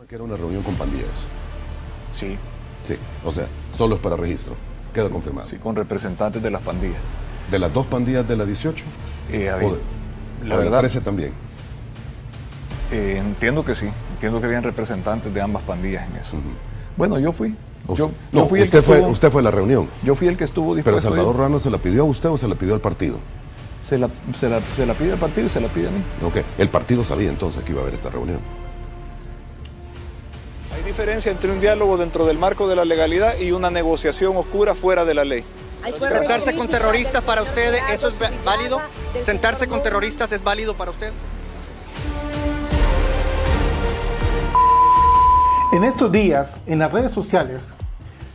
Que era una reunión con pandilleros. Sí. Sí, o sea, solo es para registro. Queda confirmado. Sí, con representantes de las pandillas. ¿De las dos pandillas de la 18? La verdad, 13 también. Entiendo que sí. Entiendo que habían representantes de ambas pandillas en eso. Bueno, yo fui. Usted fue a la reunión. Yo fui el que estuvo dispuesto. ¿Pero Salvador Rano se la pidió a usted o se la pidió al partido? Se la pide al partido y se la pide a mí. Ok, el partido sabía entonces que iba a haber esta reunión. Hay diferencia entre un diálogo dentro del marco de la legalidad y una negociación oscura fuera de la ley. ¿Sentarse con terroristas para usted, eso es válido? ¿Sentarse con terroristas es válido para usted? En estos días, en las redes sociales,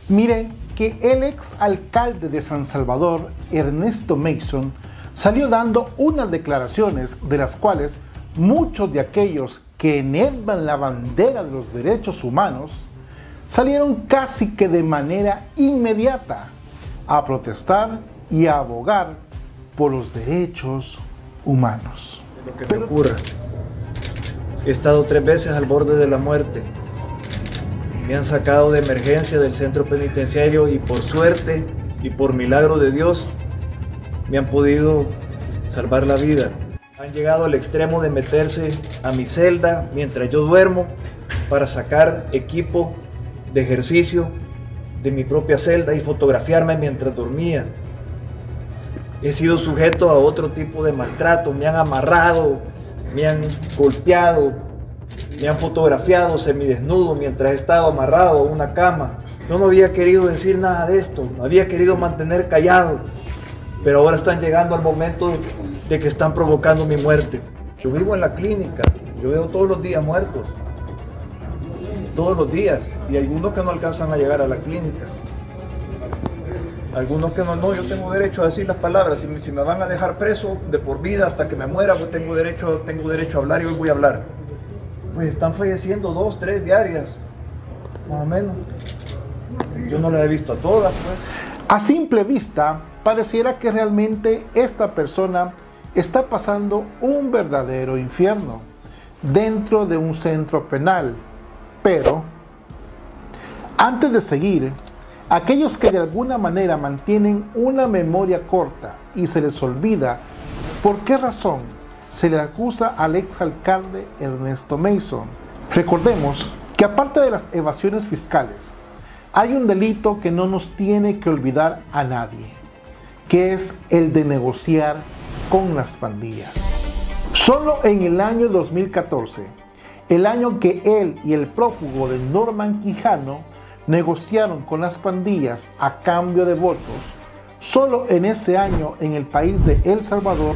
miren que el ex alcalde de San Salvador, Ernesto Mason, salió dando unas declaraciones de las cuales muchos de aquellos que enarbolan la bandera de los derechos humanos salieron casi que de manera inmediata a protestar y a abogar por los derechos humanos. Lo que me ocurra. He estado 3 veces al borde de la muerte. Me han sacado de emergencia del centro penitenciario y por suerte y por milagro de Dios me han podido salvar la vida. Han llegado al extremo de meterse a mi celda mientras yo duermo para sacar equipo de ejercicio de mi propia celda y fotografiarme mientras dormía. He sido sujeto a otro tipo de maltrato, me han amarrado, me han golpeado, me han fotografiado semidesnudo mientras he estado amarrado a una cama. Yo no había querido decir nada de esto, no había querido mantener callado, pero ahora están llegando al momento de que están provocando mi muerte. Yo vivo en la clínica, yo veo todos los días muertos, todos los días, y algunos que no alcanzan a llegar a la clínica. Algunos que no, yo tengo derecho a decir las palabras, si me van a dejar preso de por vida hasta que me muera, pues tengo derecho a hablar y hoy voy a hablar. Pues están falleciendo 2, 3 diarias, más o menos. Yo no las he visto a todas, pues. A simple vista, pareciera que realmente esta persona está pasando un verdadero infierno dentro de un centro penal. Pero, antes de seguir, aquellos que de alguna manera mantienen una memoria corta y se les olvida por qué razón se le acusa al exalcalde Ernesto Mason. Recordemos que aparte de las evasiones fiscales, hay un delito que no nos tiene que olvidar a nadie, que es el de negociar con las pandillas. Solo en el año 2014, el año que él y el prófugo de Norman Quijano negociaron con las pandillas a cambio de votos, solo en ese año en el país de El Salvador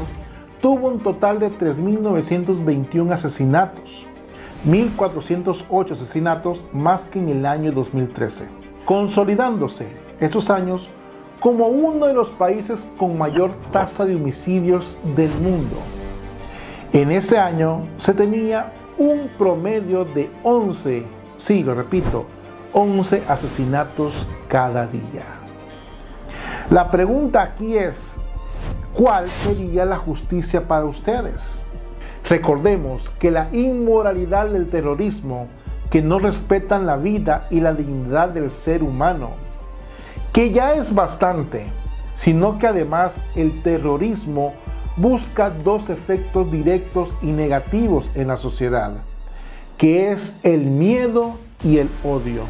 tuvo un total de 3.921 asesinatos, 1.408 asesinatos más que en el año 2013, consolidándose esos años como uno de los países con mayor tasa de homicidios del mundo. En ese año se tenía un promedio de 11, sí, lo repito, 11 asesinatos cada día. La pregunta aquí es, ¿cuál sería la justicia para ustedes? Recordemos que la inmoralidad del terrorismo, que no respetan la vida y la dignidad del ser humano, que ya es bastante, sino que además el terrorismo busca 2 efectos directos y negativos en la sociedad, que es el miedo y el odio.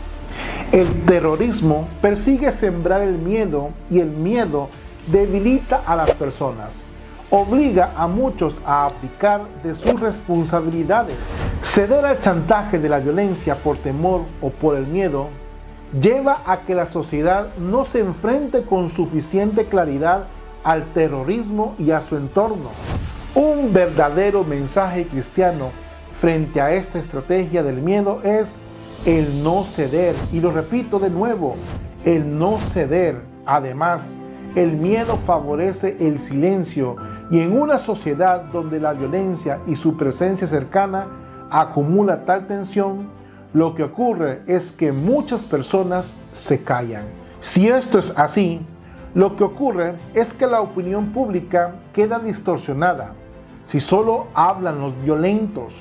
El terrorismo persigue sembrar el miedo y el miedo debilita a las personas, obliga a muchos a abdicar de sus responsabilidades. Ceder al chantaje de la violencia por temor o por el miedo lleva a que la sociedad no se enfrente con suficiente claridad al terrorismo y a su entorno. Un verdadero mensaje cristiano frente a esta estrategia del miedo es el no ceder, y lo repito de nuevo, el no ceder. Además, el miedo favorece el silencio, y en una sociedad donde la violencia y su presencia cercana acumula tal tensión, lo que ocurre es que muchas personas se callan. Si esto es así, lo que ocurre es que la opinión pública queda distorsionada. Si solo hablan los violentos,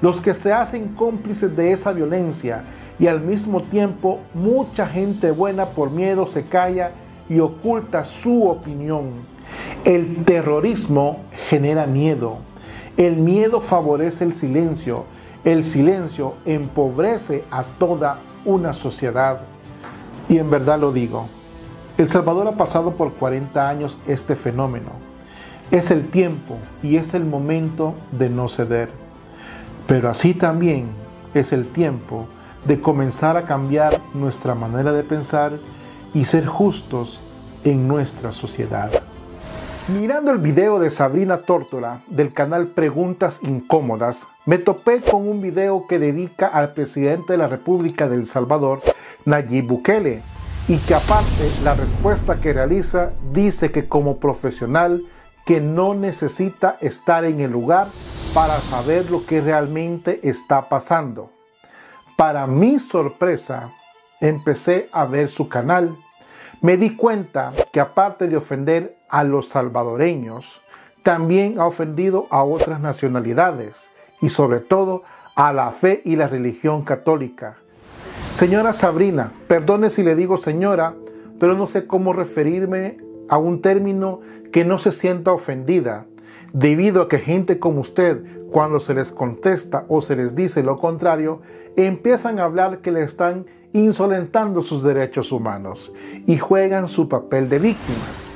los que se hacen cómplices de esa violencia, y al mismo tiempo mucha gente buena por miedo se calla y oculta su opinión. El terrorismo genera miedo. El miedo favorece el silencio empobrece a toda una sociedad. Y en verdad lo digo, El Salvador ha pasado por 40 años este fenómeno. Es el tiempo y es el momento de no ceder. Pero así también es el tiempo de comenzar a cambiar nuestra manera de pensar y ser justos en nuestra sociedad. Mirando el video de Sabrina Tórtora del canal Preguntas Incómodas, me topé con un video que dedica al presidente de la República de El Salvador, Nayib Bukele, y que aparte la respuesta que realiza dice que como profesional que no necesita estar en el lugar para saber lo que realmente está pasando. Para mi sorpresa, empecé a ver su canal. Me di cuenta que aparte de ofender a los salvadoreños, también ha ofendido a otras nacionalidades y sobre todo a la fe y la religión católica. Señora Sabrina, perdone si le digo señora, pero no sé cómo referirme a un término que no se sienta ofendida, debido a que gente como usted, cuando se les contesta o se les dice lo contrario, empiezan a hablar que le están insolentando sus derechos humanos y juegan su papel de víctimas.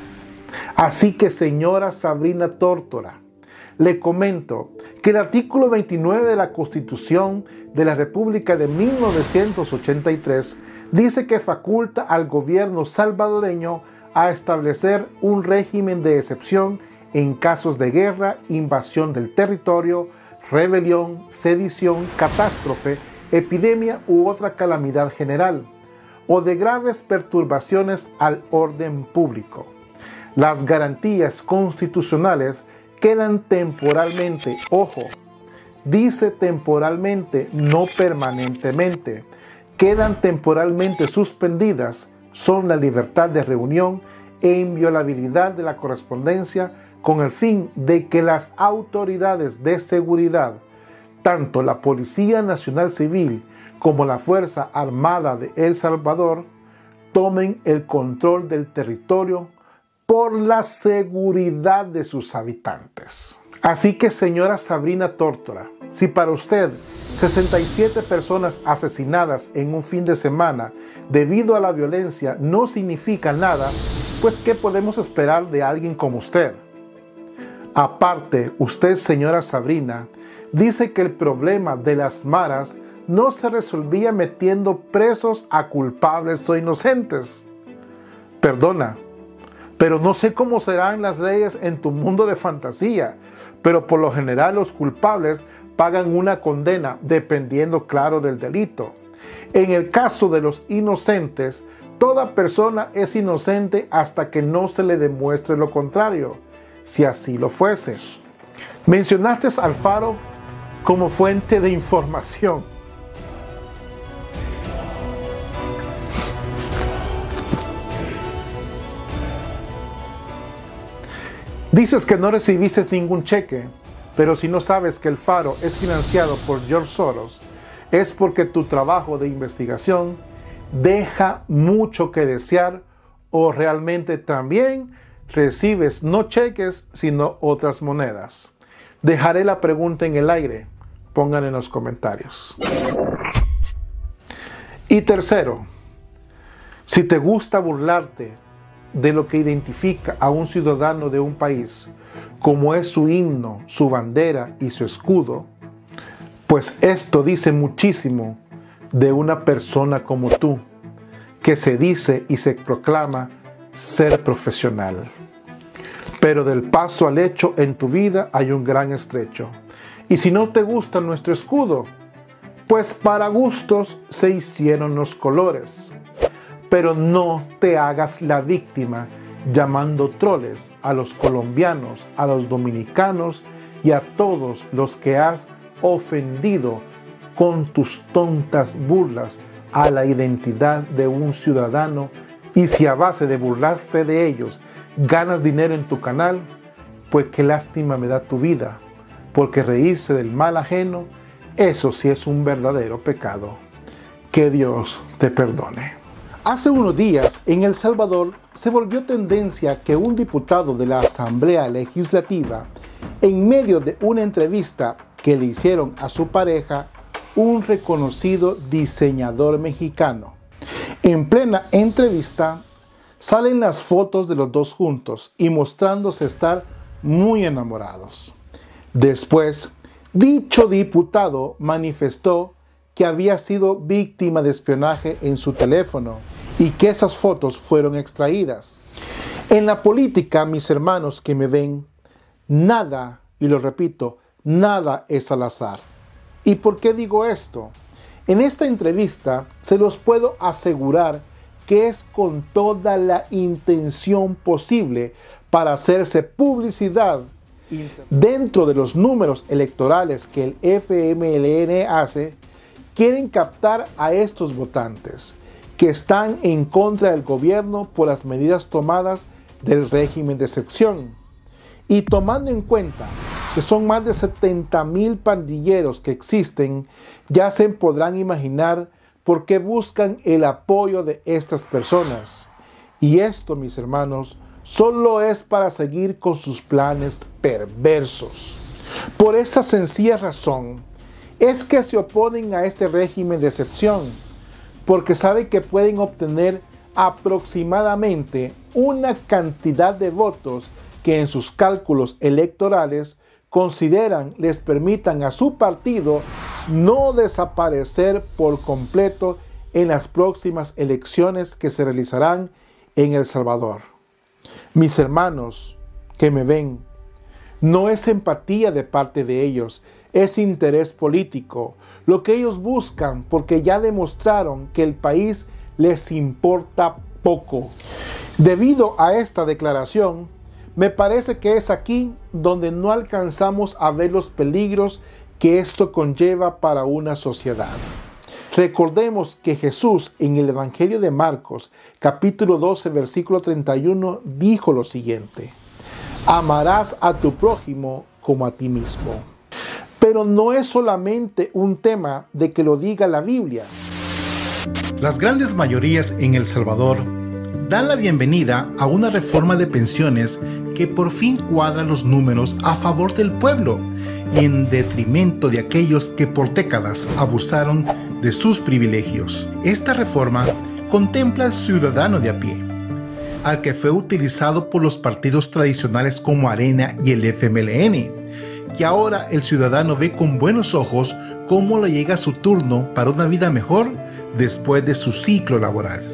Así que, señora Sabrina Tórtora, le comento que el artículo 29 de la Constitución de la República de 1983 dice que faculta al gobierno salvadoreño a establecer un régimen de excepción en casos de guerra, invasión del territorio, rebelión, sedición, catástrofe, epidemia u otra calamidad general, o de graves perturbaciones al orden público. Las garantías constitucionales quedan temporalmente, ojo, dice temporalmente, no permanentemente, quedan temporalmente suspendidas, son la libertad de reunión e inviolabilidad de la correspondencia, con el fin de que las autoridades de seguridad, tanto la Policía Nacional Civil como la Fuerza Armada de El Salvador, tomen el control del territorio por la seguridad de sus habitantes. Así que, señora Sabrina Tórtora, si para usted 67 personas asesinadas en un fin de semana debido a la violencia no significa nada, pues ¿qué podemos esperar de alguien como usted? Aparte, usted, señora Sabrina, dice que el problema de las maras no se resolvía metiendo presos a culpables o inocentes. Perdona, pero no sé cómo serán las leyes en tu mundo de fantasía, pero por lo general los culpables pagan una condena dependiendo, claro, del delito. En el caso de los inocentes, toda persona es inocente hasta que no se le demuestre lo contrario, si así lo fuese. Mencionaste al Faro como fuente de información. Dices que no recibiste ningún cheque, pero si no sabes que el Faro es financiado por George Soros, es porque tu trabajo de investigación deja mucho que desear o realmente también recibes no cheques, sino otras monedas. Dejaré la pregunta en el aire. Pongan en los comentarios. Y tercero, si te gusta burlarte de lo que identifica a un ciudadano de un país, como es su himno, su bandera y su escudo, pues esto dice muchísimo de una persona como tú, que se dice y se proclama ser profesional. Pero del paso al hecho en tu vida hay un gran estrecho. Y si no te gusta nuestro escudo, pues para gustos se hicieron los colores. Pero no te hagas la víctima llamando troles a los colombianos, a los dominicanos y a todos los que has ofendido con tus tontas burlas a la identidad de un ciudadano. Y si a base de burlarte de ellos ganas dinero en tu canal, pues qué lástima me da tu vida, porque reírse del mal ajeno Eso sí es un verdadero pecado. Que Dios te perdone. Hace unos días, en El Salvador, se volvió tendencia que un diputado de la Asamblea Legislativa, en medio de una entrevista que le hicieron a su pareja, un reconocido diseñador mexicano, en plena entrevista, salen las fotos de los dos juntos y mostrándose estar muy enamorados. Después, dicho diputado manifestó que había sido víctima de espionaje en su teléfono y que esas fotos fueron extraídas. En la política, mis hermanos que me ven, nada, y lo repito, nada es al azar. ¿Y por qué digo esto? En esta entrevista se los puedo asegurar que es con toda la intención posible para hacerse publicidad dentro de los números electorales que el FMLN hace. Quieren captar a estos votantes que están en contra del gobierno por las medidas tomadas del régimen de excepción. Y tomando en cuenta que son más de 70,000 pandilleros que existen, ya se podrán imaginar por qué buscan el apoyo de estas personas. Y esto, mis hermanos, solo es para seguir con sus planes perversos. Por esa sencilla razón, es que se oponen a este régimen de excepción, porque saben que pueden obtener aproximadamente una cantidad de votos que en sus cálculos electorales consideran les permitan a su partido no desaparecer por completo en las próximas elecciones que se realizarán en El Salvador. Mis hermanos que me ven, no es empatía de parte de ellos, es interés político, lo que ellos buscan, porque ya demostraron que el país les importa poco. Debido a esta declaración, me parece que es aquí donde no alcanzamos a ver los peligros que esto conlleva para una sociedad. Recordemos que Jesús en el Evangelio de Marcos, capítulo 12, versículo 31, dijo lo siguiente: amarás a tu prójimo como a ti mismo. Pero no es solamente un tema de que lo diga la Biblia. Las grandes mayorías en El Salvador dan la bienvenida a una reforma de pensiones que por fin cuadra los números a favor del pueblo y en detrimento de aquellos que por décadas abusaron de sus privilegios. Esta reforma contempla al ciudadano de a pie, al que fue utilizado por los partidos tradicionales como Arena y el FMLN, que ahora el ciudadano ve con buenos ojos cómo le llega su turno para una vida mejor después de su ciclo laboral.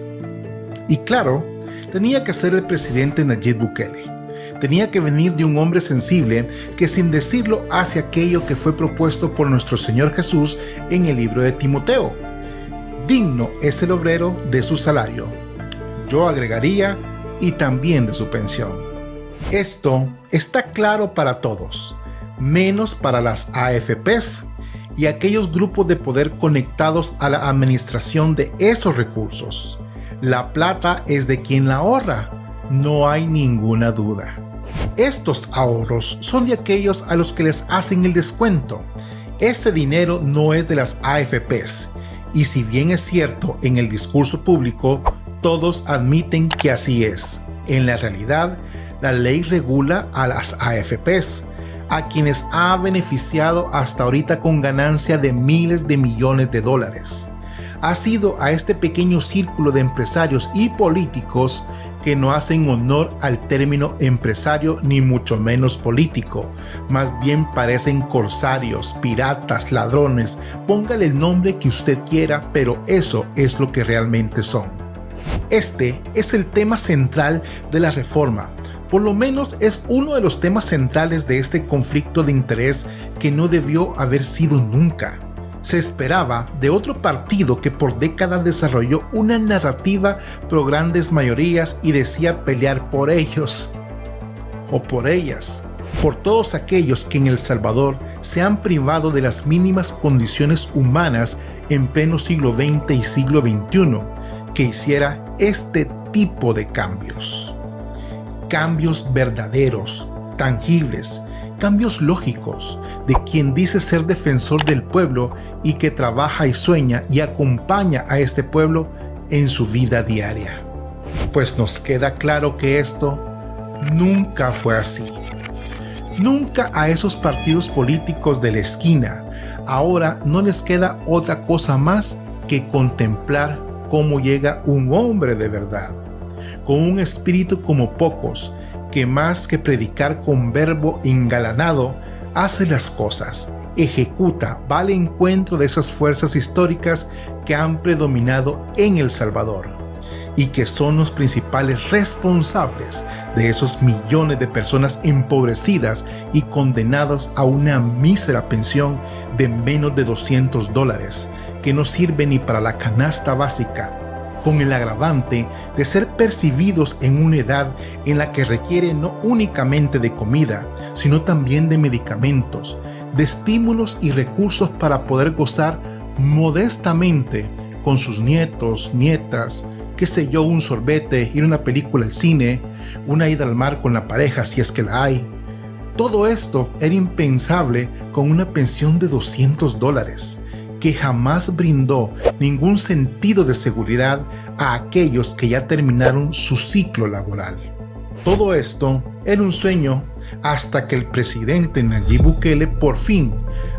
Y claro, tenía que ser el presidente Nayib Bukele. Tenía que venir de un hombre sensible que sin decirlo hace aquello que fue propuesto por nuestro Señor Jesús en el libro de Timoteo. Digno es el obrero de su salario. Yo agregaría, y también de su pensión. Esto está claro para todos, menos para las AFPs y aquellos grupos de poder conectados a la administración de esos recursos. La plata es de quien la ahorra, no hay ninguna duda. Estos ahorros son de aquellos a los que les hacen el descuento. Ese dinero no es de las AFPs, y si bien es cierto en el discurso público, todos admiten que así es. En la realidad, la ley regula a las AFPs, a quienes ha beneficiado hasta ahorita con ganancia de miles de millones de dólares. Ha sido a este pequeño círculo de empresarios y políticos que no hacen honor al término empresario ni mucho menos político. Más bien parecen corsarios, piratas, ladrones, póngale el nombre que usted quiera, pero eso es lo que realmente son. Este es el tema central de la reforma. Por lo menos es uno de los temas centrales de este conflicto de interés que no debió haber sido nunca. Se esperaba de otro partido que por décadas desarrolló una narrativa pro grandes mayorías y decía pelear por ellos o por ellas, por todos aquellos que en El Salvador se han privado de las mínimas condiciones humanas en pleno siglo XX y siglo XXI, que hiciera este tipo de cambios. Cambios verdaderos, tangibles, cambios lógicos de quien dice ser defensor del pueblo y que trabaja y sueña y acompaña a este pueblo en su vida diaria. Pues nos queda claro que esto nunca fue así. Nunca a esos partidos políticos de la esquina ahora no les queda otra cosa más que contemplar cómo llega un hombre de verdad, con un espíritu como pocos, que más que predicar con verbo engalanado, hace las cosas, ejecuta, va al encuentro de esas fuerzas históricas que han predominado en El Salvador y que son los principales responsables de esos millones de personas empobrecidas y condenados a una mísera pensión de menos de $200 que no sirve ni para la canasta básica, con el agravante de ser percibidos en una edad en la que requiere no únicamente de comida, sino también de medicamentos, de estímulos y recursos para poder gozar modestamente con sus nietos, nietas, qué sé yo, un sorbete, ir a una película al cine, una ida al mar con la pareja si es que la hay. Todo esto era impensable con una pensión de $200, que jamás brindó ningún sentido de seguridad a aquellos que ya terminaron su ciclo laboral. Todo esto era un sueño hasta que el presidente Nayib Bukele por fin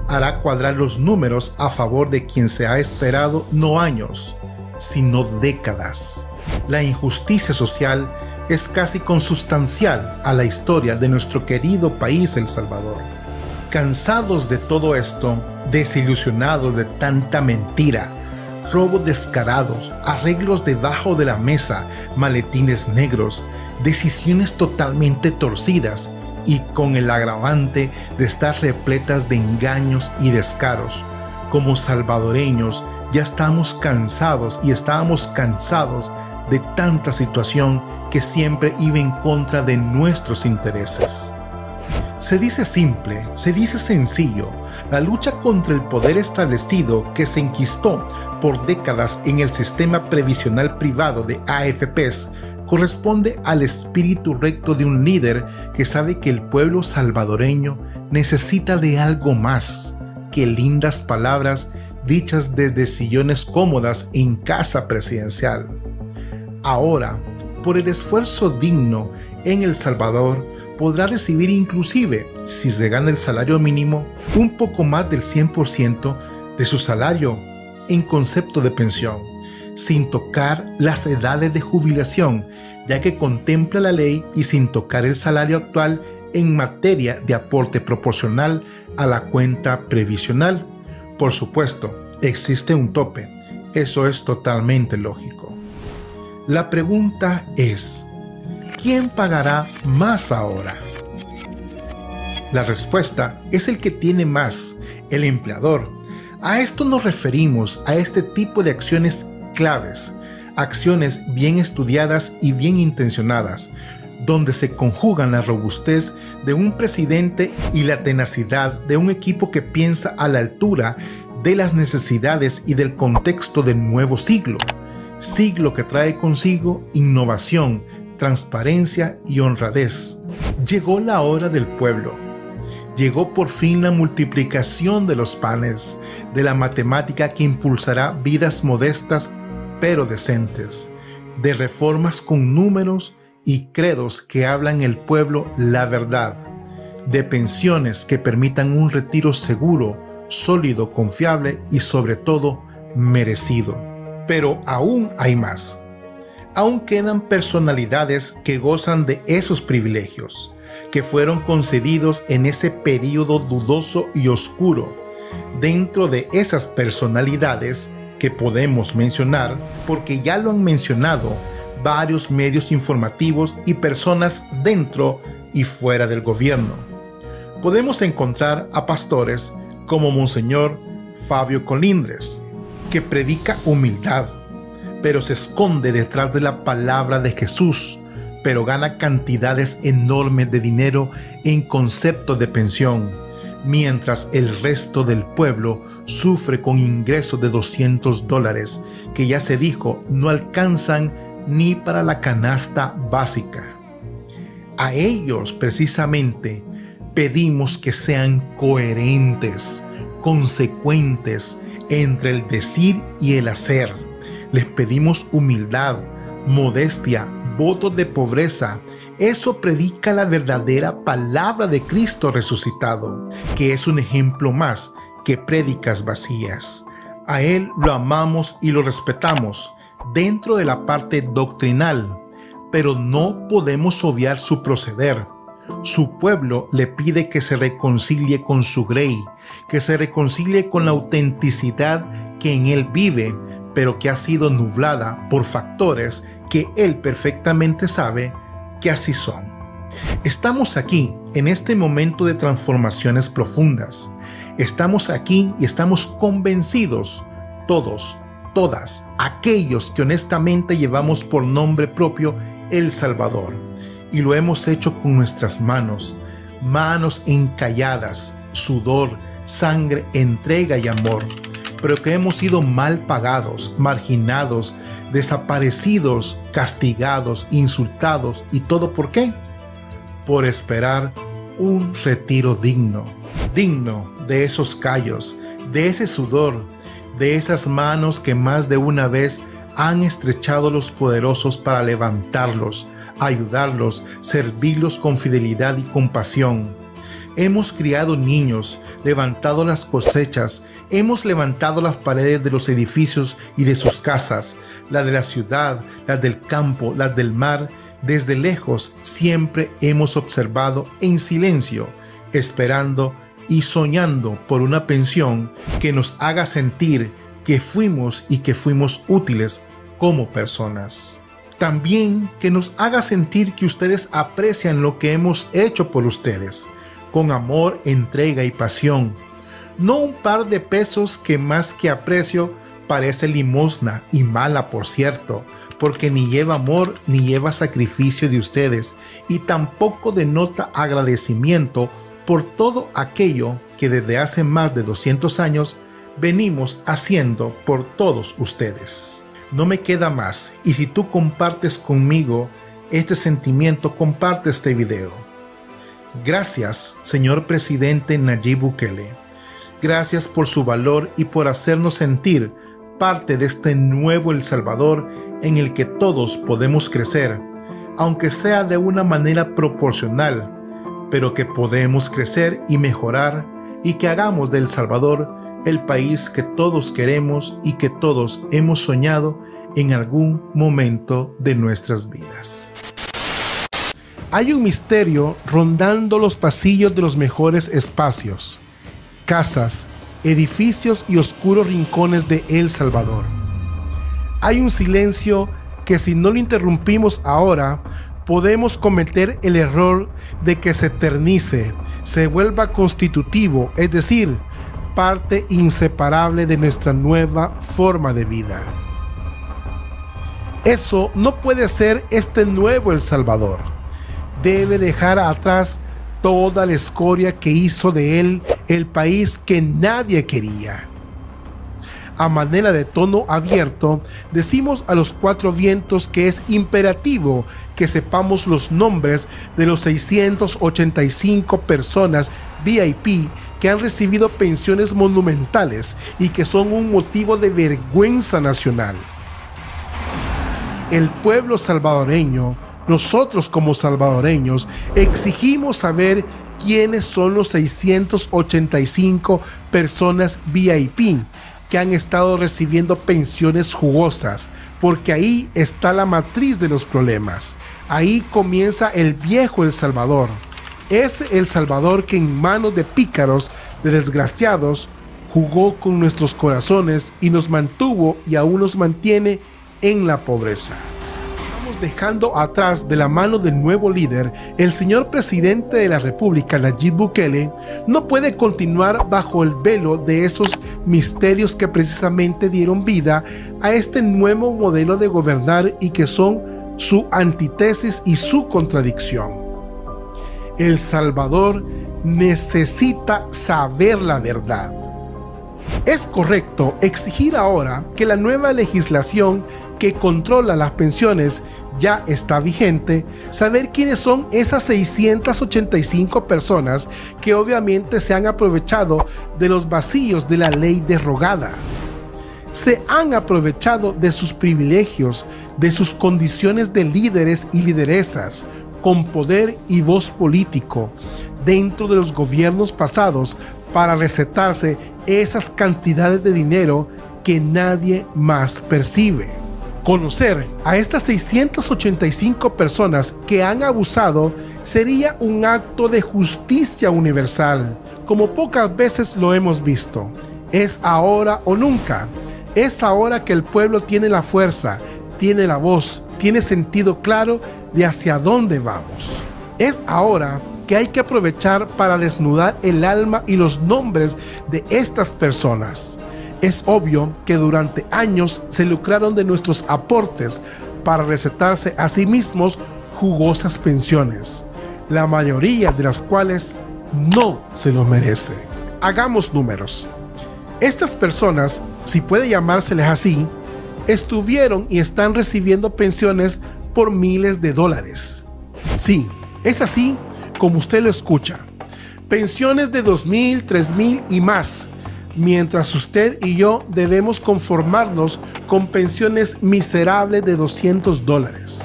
hará cuadrar los números a favor de quien se ha esperado no años, sino décadas. La injusticia social es casi consustancial a la historia de nuestro querido país El Salvador. Cansados de todo esto, desilusionados de tanta mentira, robos descarados, arreglos debajo de la mesa, maletines negros, decisiones totalmente torcidas y con el agravante de estar repletas de engaños y descaros, como salvadoreños ya estamos cansados y estábamos cansados de tanta situación que siempre iba en contra de nuestros intereses. Se dice simple, se dice sencillo, la lucha contra el poder establecido que se enquistó por décadas en el sistema previsional privado de AFPs corresponde al espíritu recto de un líder que sabe que el pueblo salvadoreño necesita de algo más que lindas palabras dichas desde sillones cómodas en casa presidencial. Ahora, por el esfuerzo digno en El Salvador, podrá recibir inclusive, si se gana el salario mínimo, un poco más del 100% de su salario en concepto de pensión, sin tocar las edades de jubilación, ya que contempla la ley, y sin tocar el salario actual en materia de aporte proporcional a la cuenta previsional. Por supuesto, existe un tope, eso es totalmente lógico. La pregunta es, ¿quién pagará más ahora? La respuesta es el que tiene más, el empleador. A esto nos referimos, a este tipo de acciones claves, acciones bien estudiadas y bien intencionadas, donde se conjugan la robustez de un presidente y la tenacidad de un equipo que piensa a la altura de las necesidades y del contexto del nuevo siglo que trae consigo innovación, transparencia y honradez. Llegó la hora del pueblo. Llegó por fin la multiplicación de los panes, de la matemática que impulsará vidas modestas pero decentes, de reformas con números y credos que hablan el pueblo la verdad, de pensiones que permitan un retiro seguro, sólido, confiable y sobre todo merecido. Pero aún hay más. Aún quedan personalidades que gozan de esos privilegios, que fueron concedidos en ese periodo dudoso y oscuro. Dentro de esas personalidades que podemos mencionar, porque ya lo han mencionado varios medios informativos y personas dentro y fuera del gobierno, podemos encontrar a pastores como Monseñor Fabio Colindres, que predica humildad, pero se esconde detrás de la palabra de Jesús, pero gana cantidades enormes de dinero en concepto de pensión, mientras el resto del pueblo sufre con ingresos de $200 que ya se dijo no alcanzan ni para la canasta básica. A ellos precisamente pedimos que sean coherentes, consecuentes entre el decir y el hacer. Les pedimos humildad, modestia, votos de pobreza. Eso predica la verdadera palabra de Cristo resucitado, que es un ejemplo más que prédicas vacías. A Él lo amamos y lo respetamos dentro de la parte doctrinal, pero no podemos obviar su proceder. Su pueblo le pide que se reconcilie con su grey, que se reconcilie con la autenticidad que en Él vive, pero que ha sido nublada por factores que Él perfectamente sabe que así son. Estamos aquí en este momento de transformaciones profundas. Estamos aquí y estamos convencidos, todos, todas, aquellos que honestamente llevamos por nombre propio El Salvador, y lo hemos hecho con nuestras manos, manos encalladas, sudor, sangre, entrega y amor, pero que hemos sido mal pagados, marginados, desaparecidos, castigados, insultados. ¿Y todo por qué? Por esperar un retiro digno de esos callos, de ese sudor, de esas manos que más de una vez han estrechado los poderosos para levantarlos, ayudarlos, servirlos con fidelidad y compasión. Hemos criado niños, levantado las cosechas, hemos levantado las paredes de los edificios y de sus casas, las de la ciudad, las del campo, las del mar. Desde lejos siempre hemos observado en silencio, esperando y soñando por una pensión que nos haga sentir que fuimos y que fuimos útiles como personas. También que nos haga sentir que ustedes aprecian lo que hemos hecho por ustedes, con amor, entrega y pasión. No un par de pesos que más que aprecio parece limosna, y mala por cierto, porque ni lleva amor ni lleva sacrificio de ustedes, y tampoco denota agradecimiento por todo aquello que desde hace más de 200 años venimos haciendo por todos ustedes. No me queda más, y si tú compartes conmigo este sentimiento, comparte este video. Gracias, señor presidente Nayib Bukele. Gracias por su valor y por hacernos sentir parte de este nuevo El Salvador en el que todos podemos crecer, aunque sea de una manera proporcional, pero que podemos crecer y mejorar, y que hagamos de El Salvador el país que todos queremos y que todos hemos soñado en algún momento de nuestras vidas. Hay un misterio rondando los pasillos de los mejores espacios, casas, edificios y oscuros rincones de El Salvador. Hay un silencio que, si no lo interrumpimos ahora, podemos cometer el error de que se eternice, se vuelva constitutivo, es decir, parte inseparable de nuestra nueva forma de vida. Eso no puede ser este nuevo El Salvador. Debe dejar atrás toda la escoria que hizo de él el país que nadie quería. A manera de tono abierto, decimos a los cuatro vientos que es imperativo que sepamos los nombres de los 685 personas VIP que han recibido pensiones monumentales y que son un motivo de vergüenza nacional. El pueblo salvadoreño, nosotros como salvadoreños, exigimos saber quiénes son los 685 personas VIP que han estado recibiendo pensiones jugosas, porque ahí está la matriz de los problemas. Ahí comienza el viejo El Salvador. Es El Salvador que en manos de pícaros, de desgraciados, jugó con nuestros corazones y nos mantuvo y aún nos mantiene en la pobreza. Estamos dejando atrás, de la mano del nuevo líder, el señor presidente de la República, Nayib Bukele, no puede continuar bajo el velo de esos misterios que precisamente dieron vida a este nuevo modelo de gobernar y que son su antítesis y su contradicción. El Salvador necesita saber la verdad. Es correcto exigir ahora que la nueva legislación que controla las pensiones ya está vigente, saber quiénes son esas 685 personas que obviamente se han aprovechado de los vacíos de la ley derogada. Se han aprovechado de sus privilegios, de sus condiciones de líderes y lideresas, con poder y voz político, dentro de los gobiernos pasados para recetarse esas cantidades de dinero que nadie más percibe. Conocer a estas 685 personas que han abusado sería un acto de justicia universal, como pocas veces lo hemos visto. Es ahora o nunca. Es ahora que el pueblo tiene la fuerza, tiene la voz, tiene sentido claro de hacia dónde vamos. Es ahora que hay que aprovechar para desnudar el alma y los nombres de estas personas. Es obvio que durante años se lucraron de nuestros aportes para recetarse a sí mismos jugosas pensiones, la mayoría de las cuales no se lo merece. Hagamos números. Estas personas, si puede llamárseles así, estuvieron y están recibiendo pensiones por miles de dólares. Sí, es así como usted lo escucha. Pensiones de 2,000, 3,000 y más, mientras usted y yo debemos conformarnos con pensiones miserables de $200.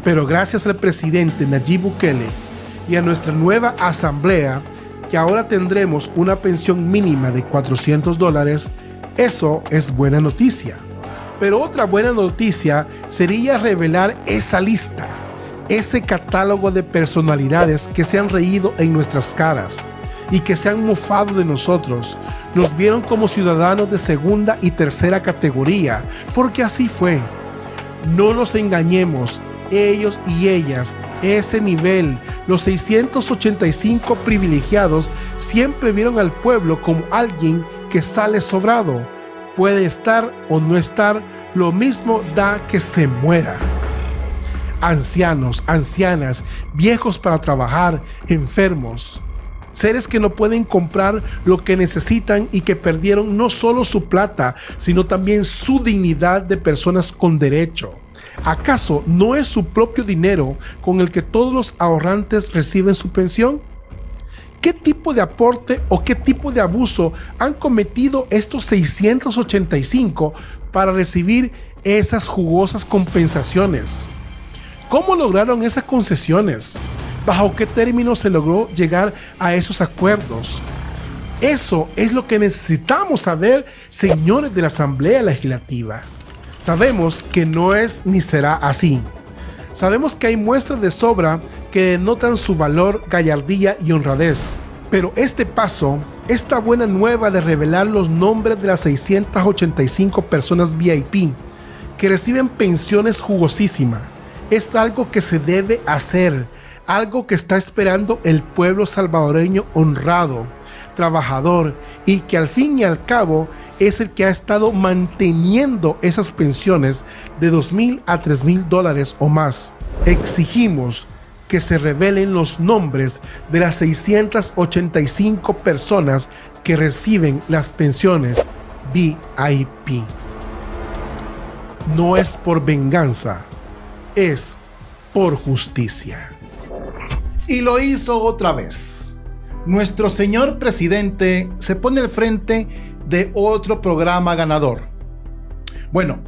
Pero gracias al presidente Nayib Bukele y a nuestra nueva asamblea, que ahora tendremos una pensión mínima de $400, eso es buena noticia. Pero otra buena noticia sería revelar esa lista, ese catálogo de personalidades que se han reído en nuestras caras y que se han mofado de nosotros. Nos vieron como ciudadanos de segunda y tercera categoría, porque así fue. No nos engañemos, ellos y ellas, ese nivel, los 685 privilegiados, siempre vieron al pueblo como alguien que sale sobrado. Puede estar o no estar, lo mismo da que se muera. Ancianos, ancianas, viejos para trabajar, enfermos, seres que no pueden comprar lo que necesitan y que perdieron no solo su plata, sino también su dignidad de personas con derecho. ¿Acaso no es su propio dinero con el que todos los ahorrantes reciben su pensión? ¿Qué tipo de aporte o qué tipo de abuso han cometido estos 685 para recibir esas jugosas compensaciones? ¿Cómo lograron esas concesiones? ¿Bajo qué términos se logró llegar a esos acuerdos? Eso es lo que necesitamos saber, señores de la Asamblea Legislativa. Sabemos que no es ni será así. Sabemos que hay muestras de sobra que denotan su valor, gallardía y honradez. Pero este paso, esta buena nueva de revelar los nombres de las 685 personas VIP que reciben pensiones jugosísimas, es algo que se debe hacer, algo que está esperando el pueblo salvadoreño honrado, trabajador y que al fin y al cabo es el que ha estado manteniendo esas pensiones de $2,000 a $3,000 o más. Exigimos que se revelen los nombres de las 685 personas que reciben las pensiones VIP. No es por venganza, es por justicia. Y lo hizo otra vez. Nuestro señor presidente se pone al frente de otro programa ganador. Bueno,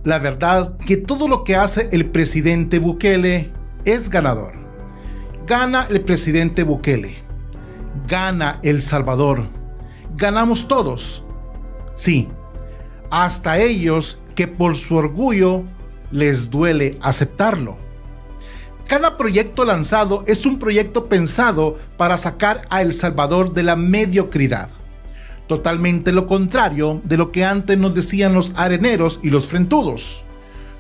la verdad que todo lo que hace el presidente Bukele es ganador. Gana el presidente Bukele. Gana El Salvador. Ganamos todos. Sí, hasta ellos que por su orgullo les duele aceptarlo. Cada proyecto lanzado es un proyecto pensado para sacar a El Salvador de la mediocridad. Totalmente lo contrario de lo que antes nos decían los areneros y los frentudos.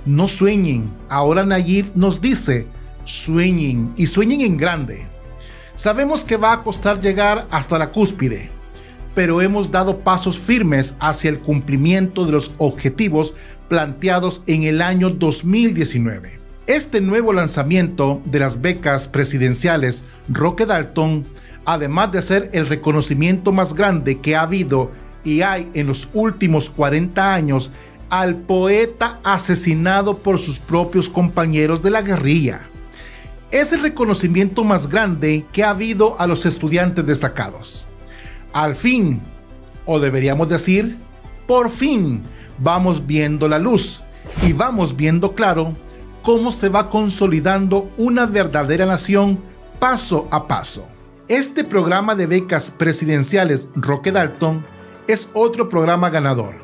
No sueñen, ahora Nayib nos dice, sueñen y sueñen en grande. Sabemos que va a costar llegar hasta la cúspide, pero hemos dado pasos firmes hacia el cumplimiento de los objetivos planteados en el año 2019. Este nuevo lanzamiento de las becas presidenciales Roque Dalton, además de ser el reconocimiento más grande que ha habido y hay en los últimos 40 años al poeta asesinado por sus propios compañeros de la guerrilla. Es el reconocimiento más grande que ha habido a los estudiantes destacados. Al fin, o deberíamos decir, por fin, vamos viendo la luz y vamos viendo claro cómo se va consolidando una verdadera nación paso a paso. Este programa de becas presidenciales Roque Dalton es otro programa ganador.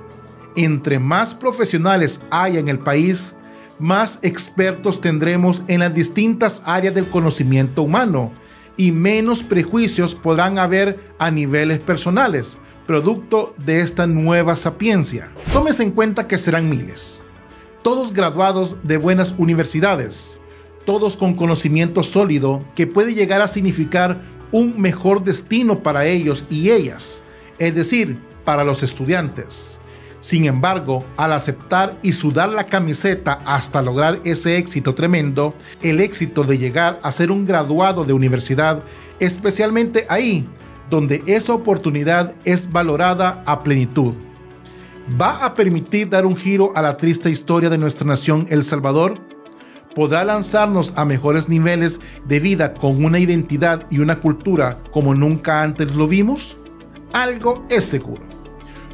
Entre más profesionales haya en el país, más expertos tendremos en las distintas áreas del conocimiento humano y menos prejuicios podrán haber a niveles personales, producto de esta nueva sapiencia. Tómese en cuenta que serán miles, todos graduados de buenas universidades, todos con conocimiento sólido que puede llegar a significar un mejor destino para ellos y ellas, es decir, para los estudiantes. Sin embargo, al aceptar y sudar la camiseta hasta lograr ese éxito tremendo, el éxito de llegar a ser un graduado de universidad, especialmente ahí donde esa oportunidad es valorada a plenitud, ¿va a permitir dar un giro a la triste historia de nuestra nación El Salvador? ¿Podrá lanzarnos a mejores niveles de vida con una identidad y una cultura como nunca antes lo vimos? Algo es seguro.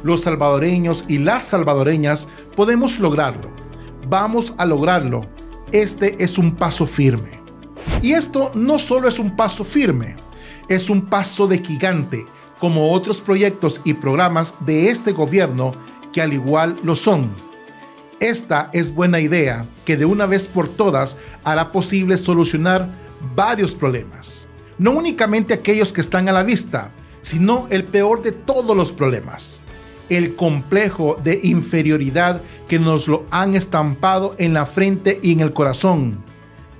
Los salvadoreños y las salvadoreñas podemos lograrlo. Vamos a lograrlo. Este es un paso firme. Y esto no solo es un paso firme, es un paso de gigante, como otros proyectos y programas de este gobierno que al igual lo son. Esta es buena idea que de una vez por todas hará posible solucionar varios problemas. No únicamente aquellos que están a la vista, sino el peor de todos los problemas. El complejo de inferioridad que nos lo han estampado en la frente y en el corazón.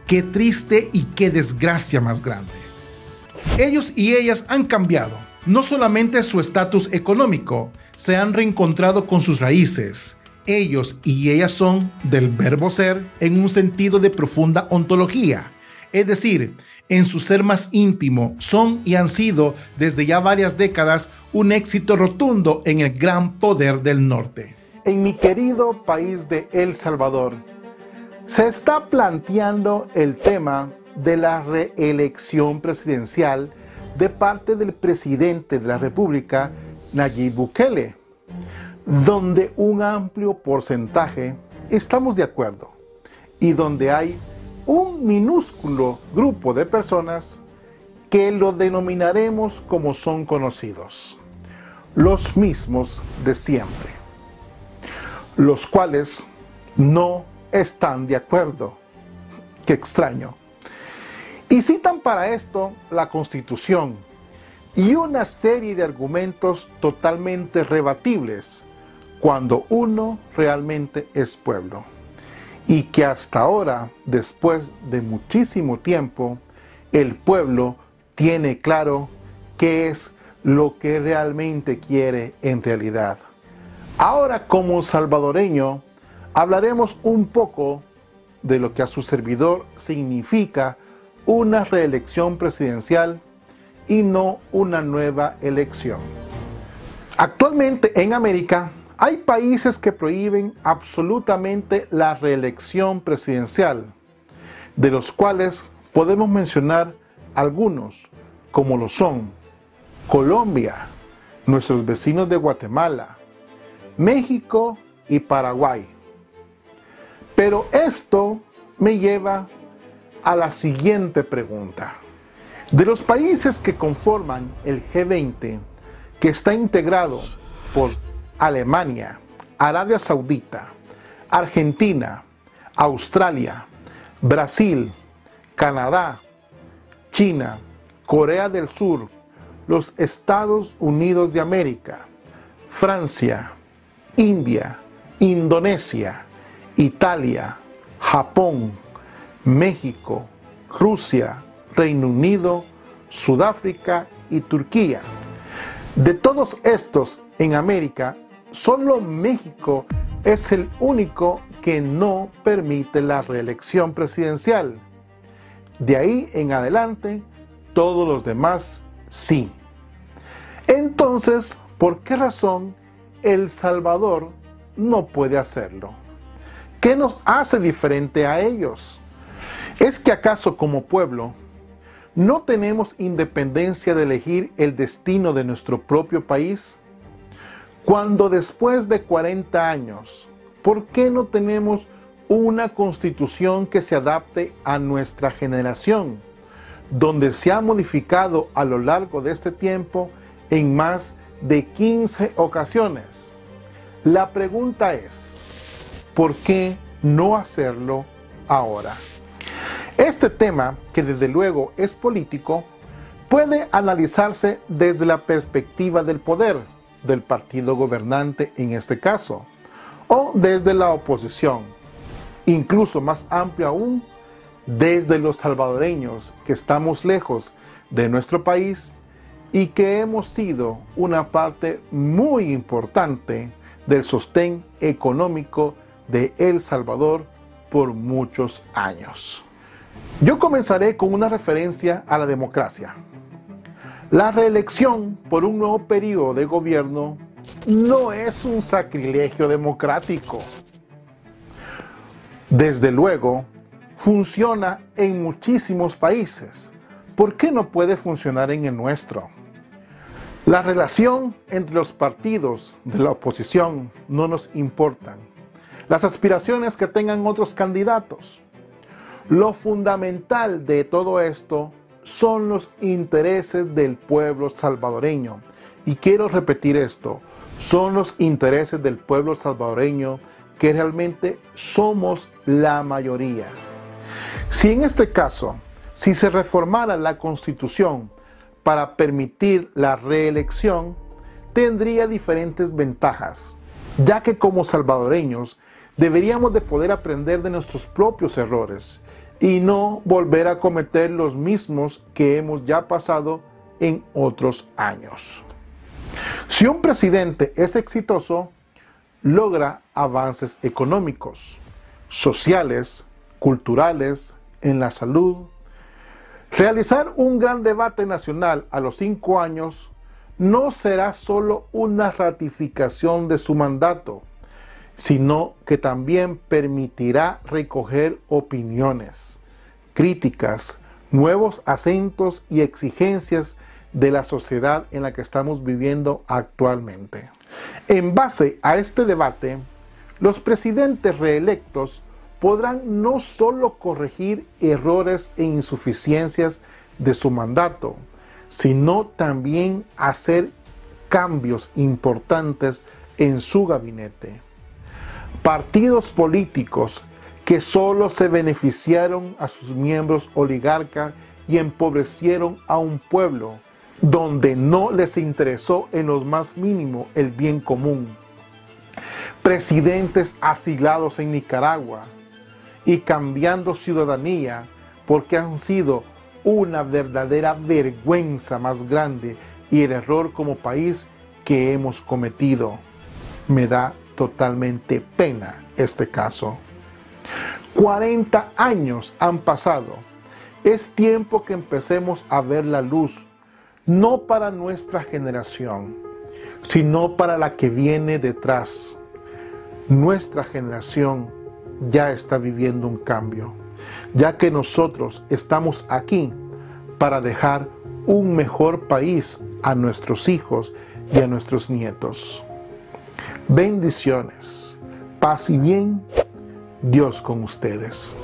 Qué triste y qué desgracia más grande. Ellos y ellas han cambiado, no solamente su estatus económico, se han reencontrado con sus raíces. Ellos y ellas son del verbo ser en un sentido de profunda ontología, es decir, en su ser más íntimo son y han sido desde ya varias décadas un éxito rotundo en el gran poder del norte. En mi querido país de El Salvador, se está planteando el tema de la reelección presidencial de parte del presidente de la República, Nayib Bukele, donde un amplio porcentaje estamos de acuerdo y donde hay un minúsculo grupo de personas que lo denominaremos como son conocidos, los mismos de siempre, los cuales no están de acuerdo. Qué extraño. Y citan para esto la Constitución y una serie de argumentos totalmente rebatibles cuando uno realmente es pueblo. Y que hasta ahora, después de muchísimo tiempo, el pueblo tiene claro qué es lo que realmente quiere en realidad. Ahora, como salvadoreño, hablaremos un poco de lo que a su servidor significa una reelección presidencial y no una nueva elección. Actualmente en América hay países que prohíben absolutamente la reelección presidencial, de los cuales podemos mencionar algunos, como lo son Colombia, nuestros vecinos de Guatemala, México y Paraguay. Pero esto me lleva a la siguiente pregunta. De los países que conforman el G20, que está integrado por Alemania, Arabia Saudita, Argentina, Australia, Brasil, Canadá, China, Corea del Sur, los Estados Unidos de América, Francia, India, Indonesia, Italia, Japón, México, Rusia, Reino Unido, Sudáfrica y Turquía. De todos estos en América, solo México es el único que no permite la reelección presidencial. De ahí en adelante, todos los demás sí. Entonces, ¿por qué razón El Salvador no puede hacerlo? ¿Qué nos hace diferente a ellos? ¿Es que acaso como pueblo no tenemos independencia de elegir el destino de nuestro propio país? Cuando después de 40 años, ¿por qué no tenemos una constitución que se adapte a nuestra generación, donde se ha modificado a lo largo de este tiempo en más de 15 ocasiones? La pregunta es, ¿por qué no hacerlo ahora? Este tema, que desde luego es político, puede analizarse desde la perspectiva del poder, del partido gobernante en este caso, o desde la oposición, incluso más amplio aún, desde los salvadoreños que estamos lejos de nuestro país y que hemos sido una parte muy importante del sostén económico de El Salvador por muchos años. Yo comenzaré con una referencia a la democracia. La reelección por un nuevo periodo de gobierno no es un sacrilegio democrático. Desde luego, funciona en muchísimos países. ¿Por qué no puede funcionar en el nuestro? La relación entre los partidos de la oposición no nos importan. Las aspiraciones que tengan otros candidatos. Lo fundamental de todo esto son los intereses del pueblo salvadoreño. Y quiero repetir esto, son los intereses del pueblo salvadoreño que realmente somos la mayoría. Si en este caso, si se reformara la Constitución para permitir la reelección, tendría diferentes ventajas, ya que como salvadoreños deberíamos de poder aprender de nuestros propios errores y no volver a cometer los mismos que hemos ya pasado en otros años. Si un presidente es exitoso, logra avances económicos, sociales, culturales, en la salud. Realizar un gran debate nacional a los 5 años no será solo una ratificación de su mandato, sino que también permitirá recoger opiniones, críticas, nuevos acentos y exigencias de la sociedad en la que estamos viviendo actualmente. En base a este debate, los presidentes reelectos podrán no solo corregir errores e insuficiencias de su mandato, sino también hacer cambios importantes en su gabinete. Partidos políticos que solo se beneficiaron a sus miembros oligarcas y empobrecieron a un pueblo donde no les interesó en lo más mínimo el bien común. Presidentes asilados en Nicaragua y cambiando ciudadanía porque han sido una verdadera vergüenza más grande y el error como país que hemos cometido. Me da totalmente pena este caso. 40 años han pasado. Es tiempo que empecemos a ver la luz, no para nuestra generación, sino para la que viene detrás. Nuestra generación ya está viviendo un cambio, ya que nosotros estamos aquí para dejar un mejor país a nuestros hijos y a nuestros nietos. Bendiciones, paz y bien, Dios con ustedes.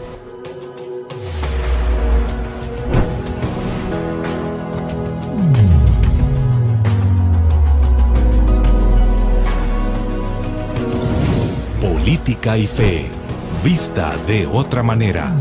Política y fe, vista de otra manera.